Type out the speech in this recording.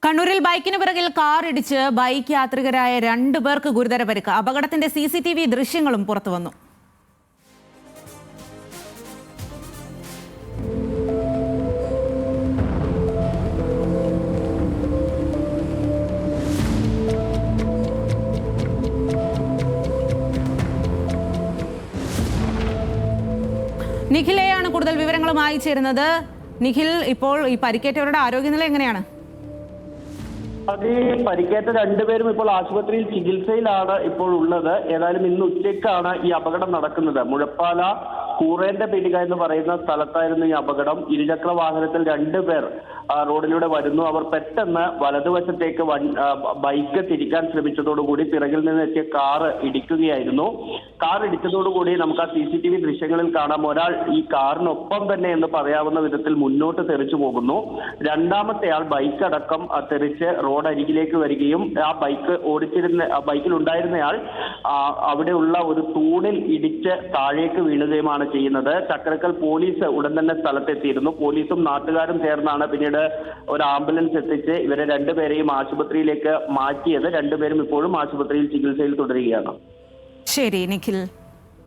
കണ്ണൂരിൽ ബൈക്കിന് പിറകിൽ കാർ ഇടിച്ച് ബൈക്ക് യാത്രികരായ 2 പേർക്ക് ഗുരുതര പരിക്ക്. അപകടത്തിന്റെ CCTV ദൃശ്യങ്ങളും പുറത്തുവന്നു. നിഖിലയാണ് കൂടുതൽ വിവരങ്ങളുമായി ചേരുന്നത്. നിഖിൽ, ഇപ്പോൾ ഈ പരിക്കേറ്റവരുടെ ആരോഗ്യനില എങ്ങനെയാണ്? പരിക്കേറ്റ 2 പേരും ഇപ്പോൾ ആശുപത്രിയിൽ ചികിത്സയിലാണ് ഇപ്പോൾ ഉള്ളത്. ഏതായാലും ഇന്ന് ഉച്ചയ്ക്കാണ് ഈ അപകടം നടക്കുന്നത്. മുഴപ്പാല കൂറേന്റെ പീടിക എന്ന് പറയുന്ന സ്ഥലത്തായിരുന്നു ഈ അപകടം. ഇരുചക്ര വാഹനത്തിൽ 2 പേർ റോഡിലൂടെ വരുന്നു. അവർ പെട്ടെന്ന് വലതുവശത്തേക്ക് ബൈക്ക് തിരിക്കാൻ ശ്രമിച്ചതോടുകൂടി പിറകിൽ നിന്ന് എത്തിയ കാറ് ഇടിക്കുകയായിരുന്നു. കാർ ഇടിച്ചതോടുകൂടി നമുക്ക് ആ CCTV ദൃശ്യങ്ങളിൽ കാണാം, ഒരാൾ ഈ കാറിനൊപ്പം തന്നെ എന്ന് പറയാവുന്ന വിധത്തിൽ മുന്നോട്ട് തെറിച്ചു പോകുന്നു. രണ്ടാമത്തെ ആൾ ബൈക്ക് അടക്കം തെറിച്ച് റോഡരികിലേക്ക് വരികയും ആ ബൈക്കിൽ ഉണ്ടായിരുന്നയാൾ അവിടെയുള്ള ഒരു തൂണിൽ ഇടിച്ച് താഴേക്ക് വീഴുകയുമാണ് ചെയ്യുന്നത്. ചക്കരക്കൽ പോലീസ് ഉടൻ തന്നെ സ്ഥലത്തെത്തിയിരുന്നു. പോലീസും നാട്ടുകാരും ചേർന്നാണ് പിന്നീട് ഒരു ആംബുലൻസ് എത്തിച്ച് ഇവരെ 2 പേരെയും ആശുപത്രിയിലേക്ക് മാറ്റിയത്. 2 പേരും ഇപ്പോഴും ആശുപത്രിയിൽ ചികിത്സയിൽ തുടരുകയാണ്. ശരി നിഖിൽ.